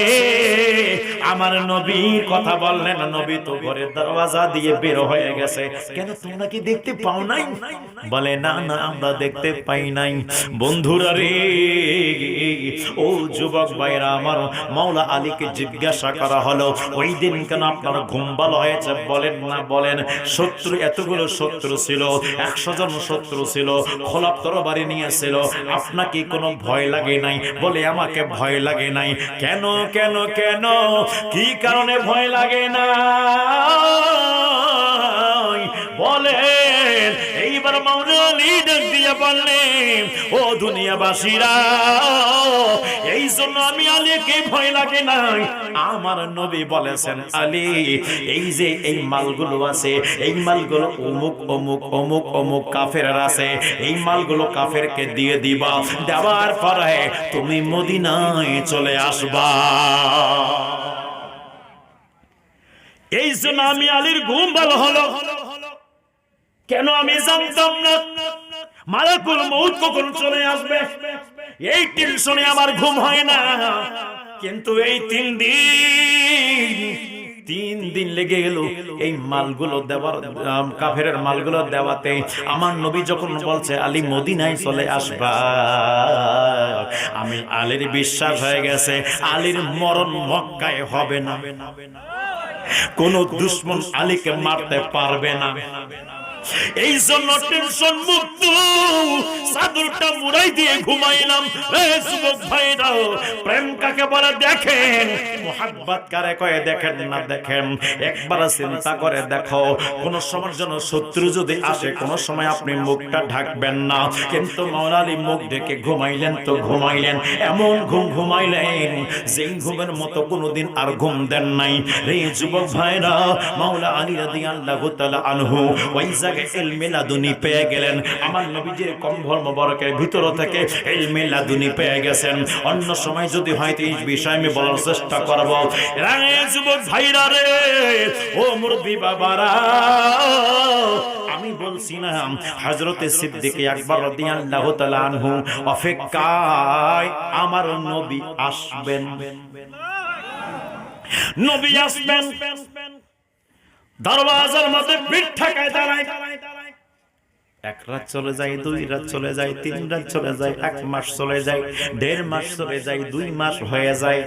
আমার নবী কথা বললেন, নবী তো ঘরের দরওয়াজা দিয়ে বের হয়ে গেছে। কেন তোমরা কি দেখতে পাও নাই? বলে না না, আমরা দেখতে পাই নাই। বন্ধুরা রে, ও যুবক ভাইরা আমার, মাওলা আলীকে জিজ্ঞাসা করা হলো, ওই দিন কেন আপনার ঘুম ভালো হয়েছে? বলেন না, বলেন। শত্রু এতগুলো শত্রু ছিল, 100 জন শত্রু ছিল, খোলাপ তরবারি নিয়েছিল, আপনাকে কোনো ভয় লাগে নাই? বলে আমাকে ভয় লাগে নাই। কেন কেন কেন, কি কারণে ভয় লাগে না বলেন? এইবার মাওলা আলী ডাক দিয়া বললেন, ও দুনিয়াবাসীরা, এই জন্য আমি আলীকে ভয় লাগে নাই। আমার নবী বলেছেন, আলী এই যে এই মালগুলো আছে, এই মালগুলো অমুক অমুক অমুক অমুক কাফের আছে, এই মালগুলো কাফেরকে দিয়ে দিবা, দেওয়ার পরে তুমি মদিনায় চলে আসবা। এই জন্য আমি আলীর ঘুম ভালো হলো। কেন? আমি জানতাম না মালাকুল মউত কখন চলে আসবে, এই টেনশনে আমার ঘুম হয় না। কিন্তু এই 3 3 দিন লেগে গেল এই মালগুলো দেওয়ার, কাফেরের মালগুলো দেওয়াতে। আমার নবী যখন বলছে আলী মদিনায় চলে আসবা, আমি আলীর বিশ্বাস হয়ে গেছে আলীর মরণ মক্কায় হবে না, কোন দুশমন আলীকে মারতে পারবে না। এই জন্য টেনশন মুক্ত চাদরটা মুড়াই দিয়ে ঘুমাইলাম। যুবক ভাইরা, প্রেম কাকে বলে দেখেন, মোহাব্বত কারে কয়ে দেখেন না দেখেন, একবার চিন্তা করে দেখো। কোন সময়ের জন্য শত্রু যদি আসে, কোন সময় আপনি মুখটা ঢাকবেন না, কিন্তু মাওলা আলী মুখ ঢেকে ঘুমাইলেন তো ঘুমাইলেন, এমন ঘুম ঘুমাইলেন যেই ঘুমের মতো কোনোদিন আর ঘুম দেন নাই। রে যুবক ভাইরা, মাওলা আলী রাদিয়াল্লাহু তাআলা আনহু ওই জায়গায় ইলমে লাদুনি পেয়ে গেলেন। আমার নবীজির কম্বল মোবারকের ভিতর থেকে ইলমে লাদুনি পেয়ে গেছেন। অন্য সময় যদি হয়তো এই বিষয় আমি বলার চেষ্টা করব। রে যুবক ভাইরা রে, ও মুরব্বি বাবারা, আমি বলছি না হযরতে সিদ্দিক আকবর রাদিয়াল্লাহু তাআলা আনহু অপেক্ষায় আমার নবী আসবেন, নবী আসবেন। দরওয়াজার মধ্যে পিঠ ঠেকায় দাঁড়ায়। 1 রাত চলে যায়, 2 রাত চলে যায়, 3 রাত চলে যায়, 1 মাস চলে যায়, 1.5 মাস চলে যায়, 2 মাস হয়ে যায়।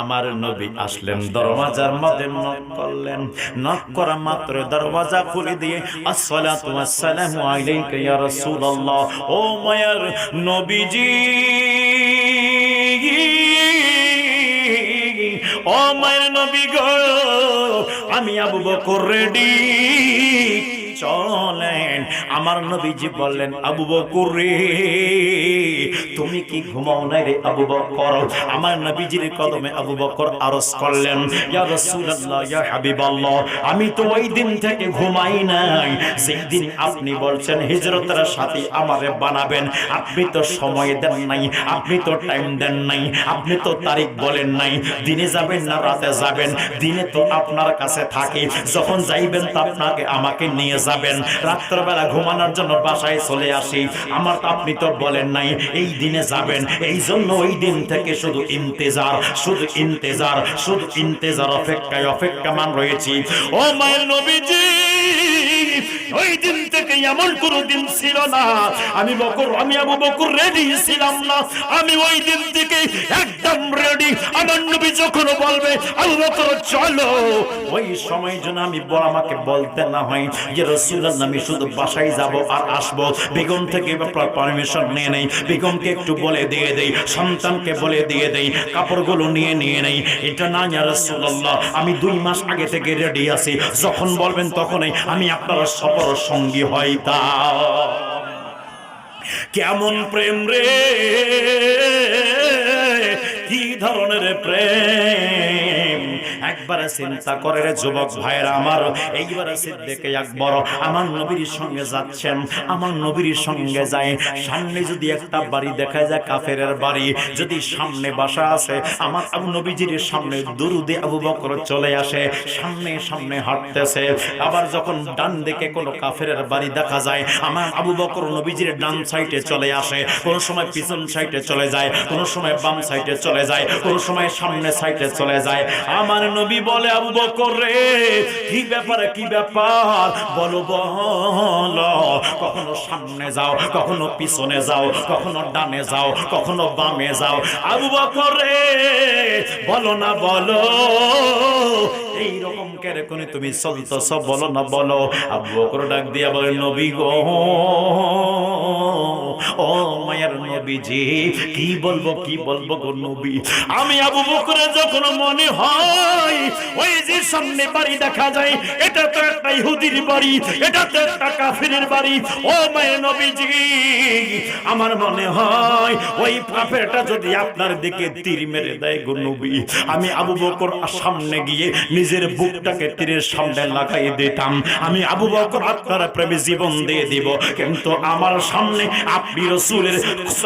আমার নবী আসলেন, দরওয়াজার মধ্যে নক করলেন। নক করা মাত্র দরওয়াজা খুলে দিয়ে আসসালাতু ওয়াসসালামু আলাইকা ইয়া রাসূলুল্লাহ, ও মায়ার নবীজি, ও মায়ের নবী গো, আমি আবু বকর রেডি, চলেন। আমার নবীজি বললেন, আবু বকর রে, তুমি কি ঘুমাও নাই রে আবু বকর? আমার নবীজির কদমে আবু বকর আরজ করলেন, ইয়া রাসূলুল্লাহ, ইয়া হাবিবাল্লাহ, আমি তো ওই দিন থেকে ঘুমাই নাই সেই দিন আপনি বলছেন হিজরতের সাথী আমারে বানাবেন। আপনি তো সময় দেন নাই, আপনি তো টাইম দেন নাই, আপনি তো তারিখ বলেন নাই, দিনে যাবেন না রাতে যাবেন। দিনে তো আপনার কাছে থাকি, যখন যাইবেন তো আপনাকে আমাকে নিয়ে যাবেন, রাত্রবেলা ঘুমানোর জন্য বাসায় চলে আসি। আমার আপনি তো বলেন নাই এই দিনে যাবেন। এই জন্য ওই দিন থেকে শুধু ইন্তেজার, শুধু ইন্তেজার, শুধু ইন্তেজার, অপেক্ষায় অপেক্ষামান রয়েছি। ও মায়ের নবীজি, ওই দিন থেকে এমন কোনো দিন ছিল না আমি আবু বকর রেডি ছিলাম না। আমি ওই দিন থেকে একদম রেডি। আমার নবী যখন বলবে আবু বকর চলো, ওই সময় যেন আমি আমাকে বলতে না হয় যে রাসূলুল্লাহ, আমি শুধু বাসায় যাব আর আসবো। বেগম থেকে পারমিশন নিয়ে নেই, বেগমকে একটু বলে দিয়ে দেই, সন্তানকে বলে দিয়ে দেই, কাপড়গুলো নিয়ে নেই। এটা না ইয়া রাসূলুল্লাহ, আমি 2 মাস আগে থেকে রেডি আছি, যখন বলবেন তখনই আমি আপনার সফর সঙ্গী হইতাম। কেমন প্রেম রে, কি ধরনের প্রেম, একবারে চিন্তা করে রে যুবক ভাইরা আমার। এইবারে সিদ্দিক আকবর আমার নবীর সঙ্গে যাচ্ছেন, আমার নবীর সঙ্গে যায়। সামনে যদি একটা বাড়ি দেখা যায় কাফেরের বাড়ি, যদি সামনে বাসা আছে, আমার আবু নবীজির সামনে দুরুদে আবু বকর চলে আসে, সামনে সামনে হাঁটতেছে। আবার যখন ডান দিকে কোনো কাফেরের বাড়ি দেখা যায়, আমার আবু বকর নবীজির ডান সাইডে চলে আসে, কোন সময় পিছন সাইডে চলে যায়, কোন সময় বাম সাইডে চলে যায়, কোন সময় সামনে সাইডে চলে যায়। আমার নবী বলে, আবু বকর রে, কি ব্যাপারে, কি ব্যাপার বলো বলো। কখনো সামনে যাও, কখনো পিছনে যাও, কখনো ডানে যাও, কখনো বামে যাও। আবু বকর রে, বলো না বলো, এই রকম কেন তুমি চলতেছ, বলো না বলো। আবু বকর ডাক দিয়া বলে, নবী গো, ও মায়ের নবীজি, কি বলবো কি বলবো গো নবী। আমি আবু বকরের যখন মনে হয় ওই যে সামনে বাড়ি দেখা যায়, এটা তো একটা ইহুদির বাড়ি, এটা তো একটা কাফিরের বাড়ি। ও মায়ের নবীজি, আমার মনে হয় ওই কাফেরটা যদি আপনার দিকে তীর মেরে দেয় গো নবী, আমি আবু বকর সামনে গিয়ে নিজের বুকটাকে তীরের সামনে লাগাই দিতাম। আমি আবু বকর আপনার প্রেমে জীবন দিয়ে দিব, কিন্তু আমার সামনে আপনি রাসূলের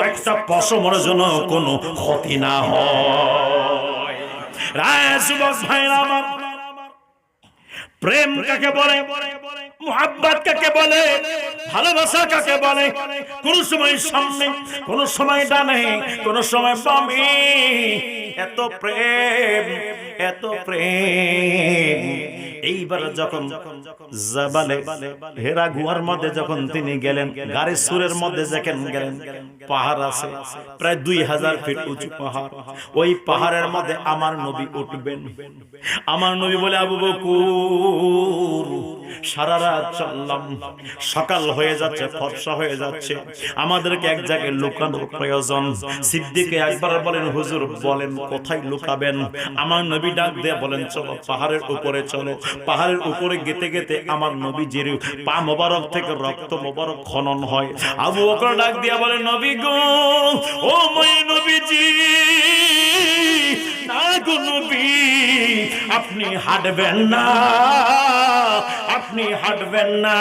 একটা পশমের জন্য কোনো ক্ষতি না হয়। রাসূল ভাইরা, প্রেম কাকে বলে? মুহাব্বত কাকে বলে, ভালোবাসা কাকে বলে? কোন সময় সামনে, কোন সময় ডানে, কোন সময় বামে, এত প্রেম, এত প্রেম। এইবার যখন জাবালে হেরা গুহার মধ্যে যখন তিনি গেলেন, গারে সুরের মধ্যে যখন গেলেন, পাহাড় আছে প্রায় 2000 ফিট উঁচু পাহাড়। ওই পাহাড়ের মধ্যে আমার নবী উঠবেন। আমার নবী বলে, আবু বকর সারা রাত চললাম, সকাল হয়ে যাচ্ছে, ফর্সা হয়ে যাচ্ছে, আমাদেরকে এক জায়গায় লুকানোর প্রয়োজন। সিদ্দিকে একবার বলেন, হুজুর বলেন কোথায় লুকাবেন? আমার নবী ডাক দিয়ে বলেন, চলো পাহাড়ের উপরে চলো। পাহাড়ের উপরে গেতে গেতে আমার নবীজির পা মোবারক থেকে রক্ত মোবারক খনন হয়। আবু বকর ডাক দিয়ে বলে, নবী গো, ও মই নবীজি, না গো নবী, আপনি হাঁটবেন না, আপনি হাঁটবেন না,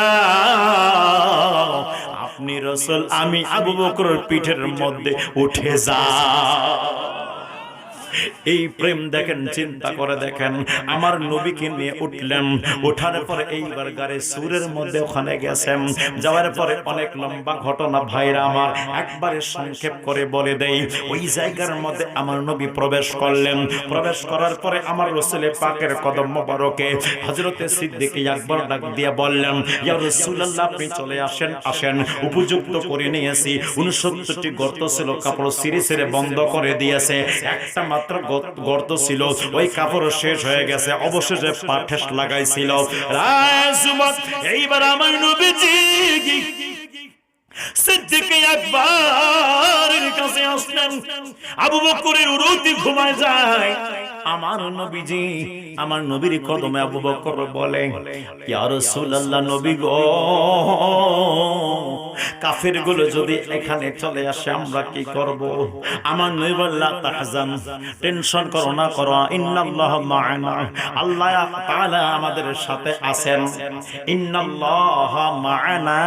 আপনি রাসূল, আমি আবু বকরের পিঠের মধ্যে উঠে যা। এই প্রেম দেখেন, চিন্তা করে দেখেন, আমার নবীকে নিয়ে উঠলেন। ওঠার পরে এইবার গারে সুরের মধ্যে ওখানে গেছেন। যাওয়ার পরে অনেক লম্বা ঘটনা ভাইরা আমার, একবারে সংক্ষেপ করে বলে দেই। ওই জায়গার মধ্যে আমার নবী প্রবেশ করলেন। প্রবেশ করার পরে আমার রাসূলের পাকের কদম মোবারকে হযরতে সিদ্দিক আকবর ডাক দিয়ে বললেন, ইয়া রাসূলুল্লাহ, আপনি চলে আসেন, আসেন, উপযুক্ত করে নিয়েছি। 69টি গর্ত ছিল, কাপড় ছিঁড়ে ছিঁড়ে বন্ধ করে দিয়েছে। একটা মাত্র গর্ত ছিল, ওই কাপড় শেষ হয়ে গেছে, অবশেষে পা ঠেস লাগাইছিল। এইবার আমার নবীজি সিদ্দিক আকবরের কাছে আসলেন। আবু বকরের উরুতে ঘুমায় যায়। আমার নবীজি, আমার নবীর কদমে আবু বকর বলে, ইয়া রাসূলুল্লাহ, নবী গো, কাফেরগুলো যদি এখানে চলে আসে আমরা কি করব? আমার নবী বললেন, লা তাহজান, টেনশন করো না, করো, ইন্নাল্লাহা মা'ানা, আল্লাহ তাআলা আমাদের সাথে আছেন। ইন্নাল্লাহা মা'ানা,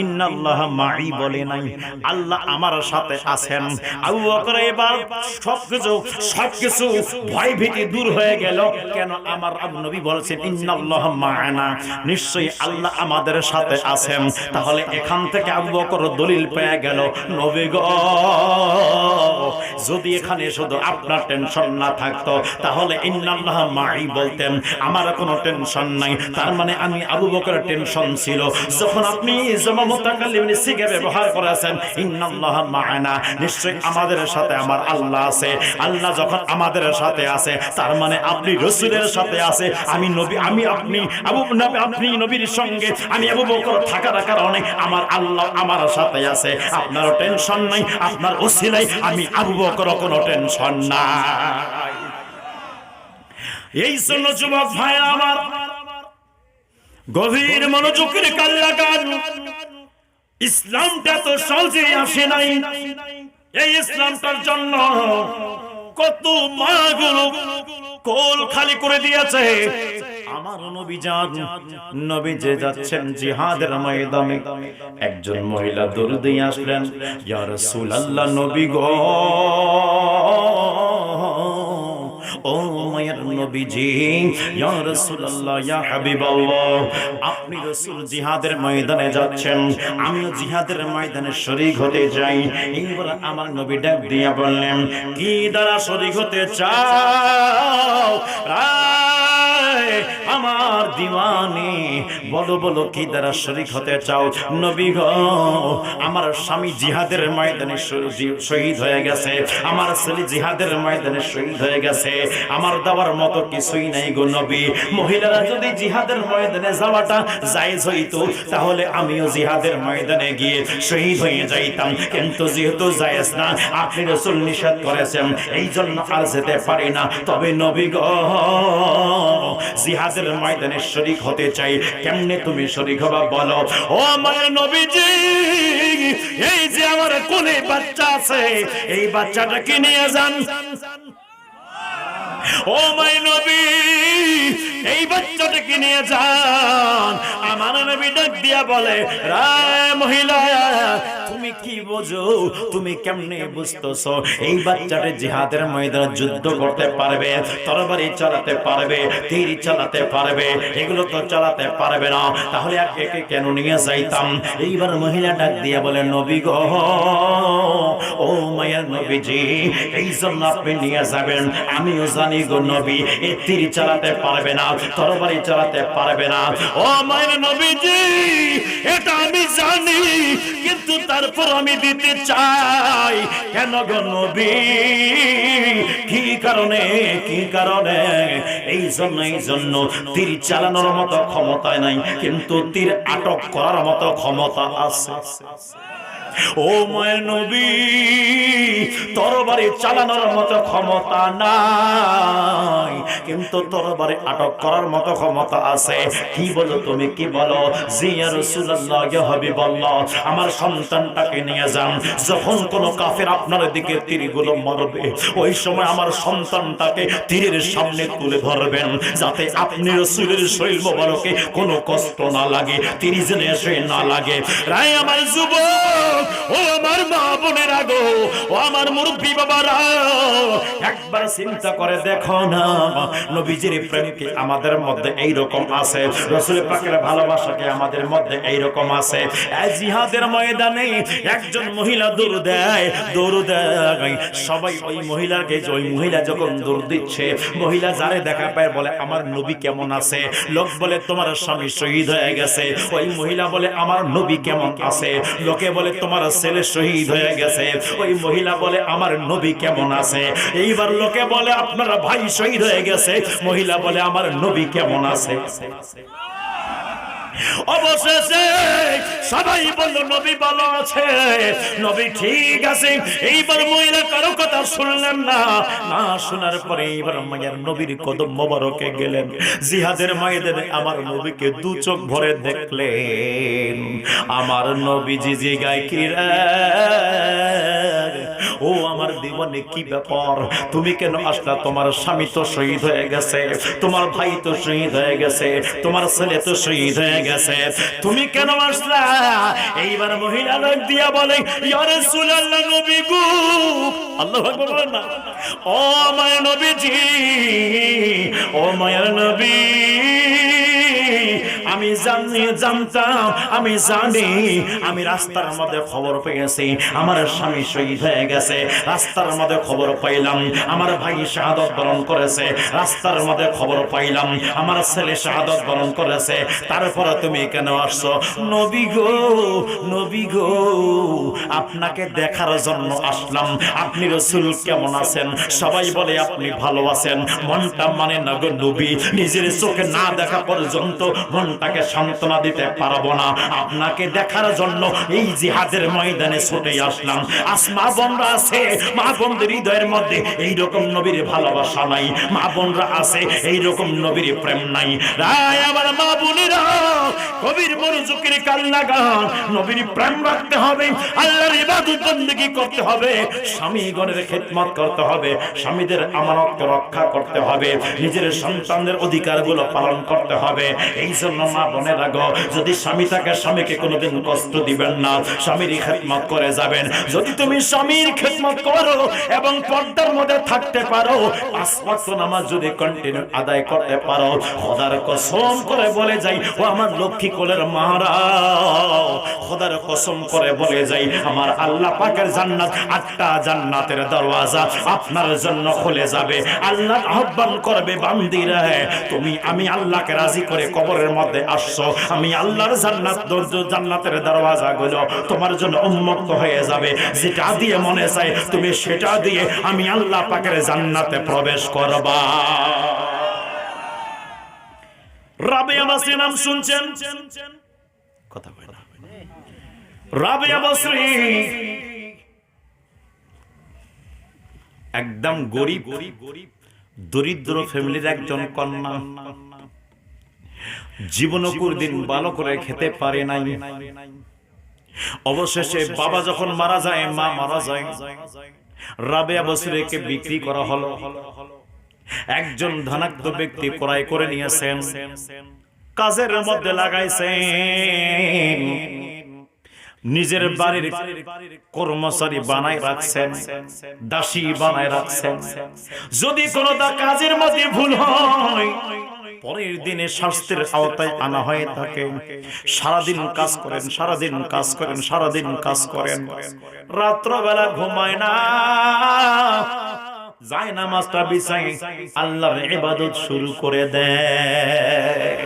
ইন্নাল্লাহা মা'i বলে নাই, আল্লাহ আমার সাথে আছেন। আবু বকর এবার সবকিছু ভয় ভীতি দূর হয়ে গেল। কেন? আমার নবী বলেছেন, ইন্নাল্লাহা মা'ানা, নিশ্চয়ই আল্লাহ আমাদের সাথে আছেন। তাহলে এখান থেকে আবু বকর দলিল পেয়ে গেল, নবী গো, যদি এখানে শুধু আপনার টেনশন না থাকতো, তাহলে ইন্নাল্লাহা মা'i বলতেন, আমার কোনো টেনশন নাই। তার মানে আমি আবু বকরের টেনশন ছিল। যখন আপনি জামা মুতাকাল্লিম সিগা ব্যবহার করেছেন, ইন্নাল্লাহা মা'ানা, নিশ্চয়ই আমাদের সাথে আমার আল্লাহ আছে। আল্লাহ যখন আমাদের সাথে আছে, তার মানে আপনি রাসূলের সাথে আছে। আমি নবী, আমি আপনি আপনি নবীর সঙ্গে আমি আবু বকর থাকার কারণে আমার আল্লাহ আমার সাথে আছে। আপনার টেনশন নাই, আপনার ওসিলায় আমি আবু বকর কোনো টেনশন নাই। এই জন্য যুবক ভাই আমার, গভীর মনোযোগের কান লাগান। ইসলামটা তো সহজে আসে নাই। এই ইসলামটার জন্য কত মাগুলো কোল খালি করে দিয়েছে। আমার নবী যান, নবী যে যাচ্ছেন জিহাদের ময়দানে, একজন মহিলা দৌড় দিয়ে আসলেন, ইয়া রাসূলুল্লাহ, নবী গো, ও মায়ের নবীজি, ইয়া রাসূলুল্লাহ, ইয়া হাবিবাল্লাহ, আপনি রাসূল জিহাদের ময়দানে যাচ্ছেন, আমিও জিহাদের ময়দানে শরীক হতে চাই। এইবার আমার নবী ডাক দিয়া বললেন, কি দ্বারা শরীক হতে চাও আমার দিওয়ানি? বলো বলো, কি দ্বারা শরীক হতে চাও? নবী গো, আমার স্বামী জিহাদের ময়দানে শহীদ হয়ে গেছে, আমার ছেলে জিহাদের ময়দানে শহীদ হয়ে গেছে, আমার দেওয়ার মতো কিছুই নাই গো নবী। মহিলারা যদি জিহাদের ময়দানে যাওয়াটা জায়েজ হইতো, তাহলে আমিও জিহাদের ময়দানে গিয়ে শহীদ হয়ে যাইতাম, কিন্তু যেহেতু জায়েজ না, আপনি রাসূল নিষেধ করেছেন, এই জন্য আর যেতে পারি না। তবে নবী গো, জিহাদের ময়দানে শরীক হতে চাই। কেমনে তুমি শরীক হবা বলো? ও আমার নবীজি, এই যে আমার কোলে বাচ্চা আছে, এই বাচ্চাটাকে নিয়ে যান। ও মাই নবী, এই বাচ্চাটাকে নিয়ে যান। আমার নবী ডাক দিয়া বলে, রে মহিলা, তুমি কি বোঝো, তুমি কেমনে বুঝতেছো? এই বাচ্চাটা জিহাদের ময়দানে যুদ্ধ করতে পারবে, তরবারি চালাতে পারবে, তীর চালাতে পারবে, এগুলো তো চালাতে পারবে না, তাহলে একে কেন নিয়ে যাইতাম? এইবার মহিলা ডাক দিয়ে বলে, নবী গো, ও মায়ের নবীজি, এই জন্য আপনি নিয়ে যাবেন। আমিও জানি গো নবী, এ তীর চালাতে পারবে না, তরবারি চালাতে পারবে না। ও মায়ের নবীজি, এটা আমি জানি, কিন্তু তারপর আমি দিতে চাই। কেন গো নবী? কি কারণে? কি কারণে? এই জন্য তীর চালানোর মতো ক্ষমতা নাই, কিন্তু তীর আটক করার মতো ক্ষমতা আছে। ও মায়ের নবী, তরবারি চালানোর মতো ক্ষমতা নাই, কিন্তু তরবারি আটক করার মতো ক্ষমতা আছে। কি বলো তুমি, কি বলো? জি ইয়া রাসূলুল্লাহ, ইয়া হাবিবাল্লাহ, আমার সন্তানটাকে নিয়ে যান। যখন কোন কাফের আপনার দিকে তীরগুলো মারবে, ওই সময় আমার সন্তানটাকে তীরের সামনে তুলে ধরবেন, যাতে আপনি রাসূলের শরীর মোবারকে কোনো কষ্ট না লাগে, তীর যেন এসে না লাগে। রায় আমার যুবক, ও আমার মা বোনেরা গো, ও আমার মুরব্বী বাবারা, একবার চিন্তা করে দেখো না, নবীজির প্রেম কি আমাদের মধ্যে এইরকম আছে? রাসূল পাকের ভালোবাসা কি আমাদের মধ্যে এইরকম আছে? এই জিহাদের ময়দানে একজন মহিলা দৌড় দেয়, সবাই ওই মহিলাকে, ওই মহিলা যখন দৌড় দিচ্ছে, মহিলা যারে দেখা পায় বলে, আমার নবী কেমন আছে? লোক বলে, তোমার স্বামী শহীদ হয়ে গেছে। ওই মহিলা বলে, আমার নবী কেমন আছে? লোকে বলে, তোমার ছেলে শহীদ হয়ে গেছে। ওই মহিলা বলে, আমার নবী কেমন আছে? এইবার লোকে বলে, আপনার ভাই শহীদ হয়ে গেছে। মহিলা বলে, আমার নবী কেমন আছে? অবশেষে সবাই বলল, নবী ভালো আছে, নবী ঠিক আছে। এইবার মহিলা কারো কথা শুনলেন না, না শোনার পরে এইবার মায়ের নবীর কদম মোবারকে গেলেন। জিহাদের ময়দানে আমার নবীকে দু চোখ ভরে দেখলেন। আমার নবীজি জিগায়, কি রে ও আমার দিওয়ানে, কি ব্যাপার? তুমি কেন আসলা? তোমার স্বামী তো শহীদ হয়ে গেছে, তোমার ভাই তো শহীদ হয়ে গেছে, তোমার ছেলে তো শহীদ হয়ে গেছে, তুমি কেন আসলা? এইবার মহিলা লোক দিয়া বলে, ইয়া রাসূলুল্লাহ, নবী গো, আল্লাহু আকবার বলেন না, ও মায়ের নবীজি, ও মায়ের নবী, আমি জানতাম, আমি জানি, আমি রাস্তার মধ্যে খবর পেয়েছি আমার স্বামী শহীদ হয়ে গেছে, রাস্তার মধ্যে খবর পাইলাম আমার ভাই শাহাদত বরণ করেছে, রাস্তার মধ্যে খবর পাইলাম আমার ছেলে শাহাদত বরণ করেছে, তারপরে তুমি কেন আসছো? নবী গো, নবী গো, আপনাকে দেখার জন্য আসলাম। আপনি রাসূল কেমন আছেন? সবাই বলে আপনি ভালো আছেন। মনটা মানে না গো নবী, নিজের চোখে না দেখা পর্যন্ত মনটাকে সান্ত্বনা দিতে পারবো না। আপনাকে দেখার জন্য এই জিহাদের ময়দানে ছুটে আসলাম। আসমা বোনরা আছে, মা বোনদের হৃদয়ের মধ্যে এইরকম নবীর ভালোবাসা নাই, মা বোনরা আছে এইরকম নবীর প্রেম নাই। রায় আমার মা বোনেরা, কবির মনোযোগের কান লাগান, নবীর প্রেম রাখতে হবে, আল্লাহর ইবাদত বন্দেগী করতে হবে, স্বামীগণের খেদমত করতে হবে, স্বামীদের আমানত রক্ষা করতে হবে, নিজের সন্তানদের অধিকারগুলো পালন করতে হবে। এই জন্য মা বোনেরা গো, যদি স্বামী থাকে স্বামীকে কোনোদিন কষ্ট দিবেন না, স্বামীর খেদমত করে যাবেন। যদি তুমি স্বামীর খেদমত করো এবং পর্দার মধ্যে থাকতে পারো, 5 ওয়াক্ত নামাজ যদি কন্টিনিউ আদায় করতে পারো, খোদার কসম করে বলে যাই, ও আমার লক্ষ্মী কোলের মারা, খোদার কসম করে বলে যাই, আমার আল্লাহ পাকের জান্নাত, 8টা জান্নাতের দরওয়াজা আপনার জন্য খুলে যাবে। আল্লাহ আহ্বান করবে, বান্দিরা তুমি, আমি আল্লাহকে রাজি করে কবরের মধ্যে আসছো, আমি আল্লাহর জান্নাতের দরওয়াজাগুলো তোমার জন্য উন্মুক্ত হয়ে যাবে। যেটা দিয়ে মনে চায় তুমি সেটা দিয়ে আমি আল্লাহ পাকের জান্নাতে প্রবেশ করবা। রাবিয়া বসরি নাম শুনছেন? কথা বলে না। রাবিয়া বসরি একদম গরিব দরিদ্র ফ্যামিলির একজন কন্যা, জীবনে কোনদিন ভালো করে খেতে পারে নাই। অবশেষে বাবা যখন মারা যায়, মা মারা যায়, রাবিয়া বসরিকে বিক্রি করা হলো। একজন ধনাঢ্য ব্যক্তি ক্রয় করে নিয়েছেন, কাজের মধ্যে লাগাইছেন। নিজের বাড়ির কর্মচারী বানায় রাখছেন, দাসী বানায় রাখছেন। যদি কোনো কাজের মধ্যে ভুল হয়, পরের দিনে শাস্তির আওতায় আনা হয়ে থাকে। সারাদিন কাজ করেন, সারাদিন কাজ করেন, সারাদিন কাজ করেন, রাত্রবেলা ঘুমায় না, যায় নামাজটা বিছাই আল্লাহর ইবাদত শুরু করে দেয়।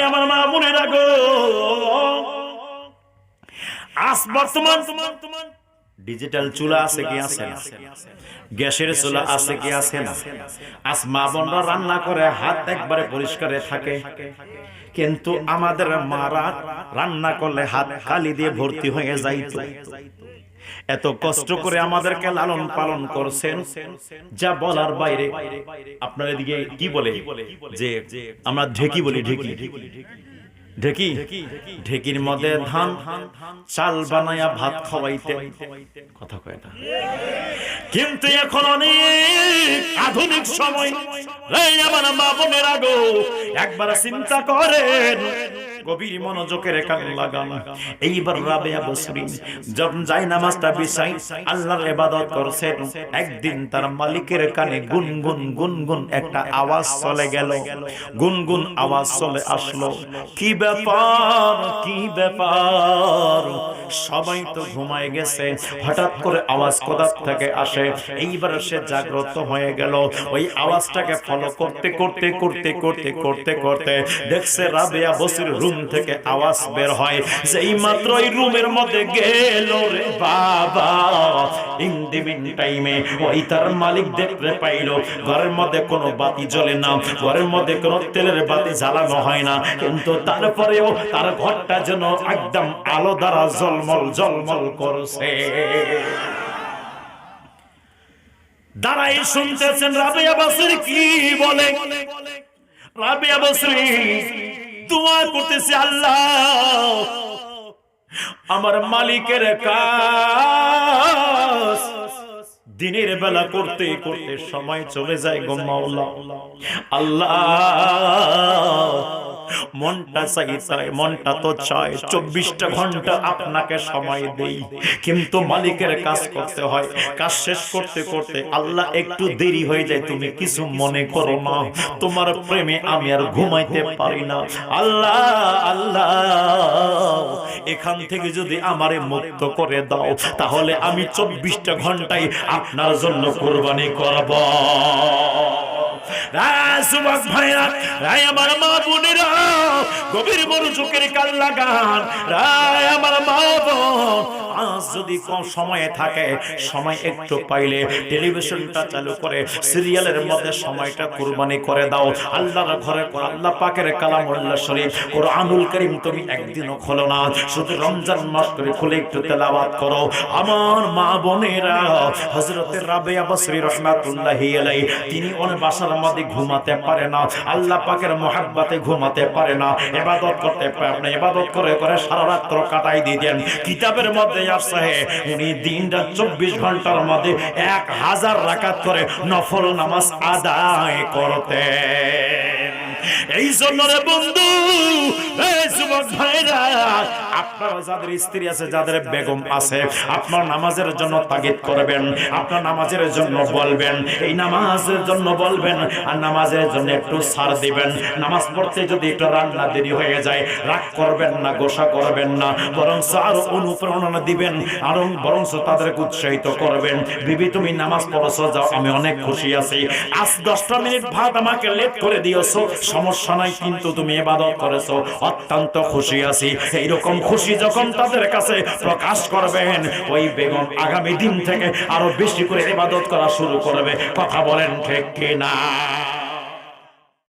আমার মা বোনেরা গো, আজ বর্তমান ডিজিটাল চুলা আছে কি আছে না, গ্যাসের চুলা আছে কি আছে না। আজ মা বোনরা রান্না করে হাত একবারে পরিষ্কার থাকে, কিন্তু আমাদের মারা রান্না করলে হাত খালি দিয়ে ভর্তি হয়ে যাইত। এত কষ্ট করে আমাদেরকে লালন পালন করছেন, যা বলার বাইরে। আপনার এদিকে কি বলে যে আমরা ঢেকি বলি, ঢেকি ঢেকি ঢেকির মধ্যে ধান চাল বানায়া ভাত খাওয়াইতে, কথা কয় না। কিন্তু এখন অনেক আধুনিক সময়, আমার মা বোনেরা গো, একবার চিন্তা করেন, গভীর মনোযোগের কান লাগান। এইবার রাবেয়া বসরি যখন যায় নামাজটা বিছাই আল্লাহর ইবাদত করছেন, একদিন তার মালিকের কানে গুনগুন গুনগুন একটা আওয়াজ চলে গেল, গুনগুন আওয়াজ চলে আসলো। কি ব্যাপার, কি ব্যাপার, সবাই তো ঘুমায় গেছে, হঠাৎ করে আওয়াজ কোথা থেকে আসে। এইবার সে জাগ্রত হয়ে গেল, ওই আওয়াজটাকে ফলো করতে করতে করতে করতে করতে করতে দেখছে রাবেয়া বসরির রুম থেকে আওয়াজ বের হয়। যেই মাত্র ওই রুমের মধ্যে গেল রে বাবা, ইন দি মিন টাইমে ওই তার মালিক দেখতে পাইল ঘরের মধ্যে কোনো বাতি জ্বলে না, ঘরের মধ্যে কোনো তেলের বাতি জ্বালানো হয় না, কিন্তু তারপরেও তার ঘরটা যেন একদম আলো দ্বারা ঝলমল ঝলমল করছে। দাঁড়াই শুনতেছেন রাবেয়া বসরি কি বলে। রাবেয়া বসরি দোয়া করতেছে, আল্লাহ আমার মালিকের কাজ দিনের বেলা করতে করতে সময় চলে যায় গো মাওলা। আল্লাহ মনটা চাই, মনটা তো চায় 24টা ঘন্টা আপনাকে সময় দেই, কিন্তু মালিকের কাজ করতে হয়। কাজ শেষ করতে করতে আল্লাহ একটু দেরি হয়ে যায়, তুমি কিছু মনে করো না, তোমার প্রেমে আমি আর ঘুমাইতে পারি না। আল্লাহ আল্লাহ এখান থেকে যদি আমারে মুক্ত করে দাও, তাহলে আমি 24টা ঘন্টায় আপনার জন্য কুরবানি করব। আমার মা বোনেরা গভীর মনোযোগের কান লাগান। আমার মা বোন, আজ যদি কম সময়ে থাকে, সময় একটু পাইলে টেলিভিশনটা চালু করে সিরিয়ালের মধ্যে সময়টা কুরবানি করে দাও। আল্লাহর ঘরে আল্লাহ পাকের কালামুল্লাহ শরীফ কোরআনুল কারীম তুমি একদিনও খোলো না, শুধু রমজান মাস করে খুলে একটু তেলাওয়াত করো। আমার মা বোনেরা, হযরত রাবেয়া বসরি রাহমাতুল্লাহি আলাইহি তিনি ওর বাসার মধ্যে ঘুমাতে পারে না, আল্লাহ পাকের মহব্বতে ঘুমাতে পারে না, ইবাদত করতে পারে না, ইবাদত করে করে সারা রাত কাটাই দিতেন। কিতাবের মধ্যে আছে উনি দিনটা 24 ঘন্টার মধ্যে 1000 রাকাত করে নফল নামাজ আদায় করতেন। এই জন্য রে বন্ধু, এই যুবক ভাইরা, আপনারা যাদের স্ত্রী আছে, যাদের বেগম আছে, আপনার নামাজের জন্য তাগিদ করবেন, আপনার নামাজের জন্য বলবেন, এই নামাজের জন্য বলবেন, আর নামাজের জন্য একটু ছাড় দিবেন। নামাজ পড়তে যদি একটু রান্না দেরি হয়ে যায়, রাগ করবেন না, গোসা করবেন না, বরং আরো অনুপ্রেরণা দিবেন, আরো বরং তাদেরকে উৎসাহিত করবেন। বিবি তুমি নামাজ পড়ছো, যাও, আমি অনেক খুশি আছি, আজ 10টা মিনিট ভাত আমাকে লেট করে দিয়েছো, সমস্যা নাই, কিন্তু তুমি ইবাদত করেছো, অত্যন্ত খুশি আছি। এইরকম খুশি যখন তাদের কাছে প্রকাশ করবেন, ওই বেগম আগামী দিন থেকে আরো বেশি করে ইবাদত করা শুরু করবে। কথা বলেন ঠিক কিনা?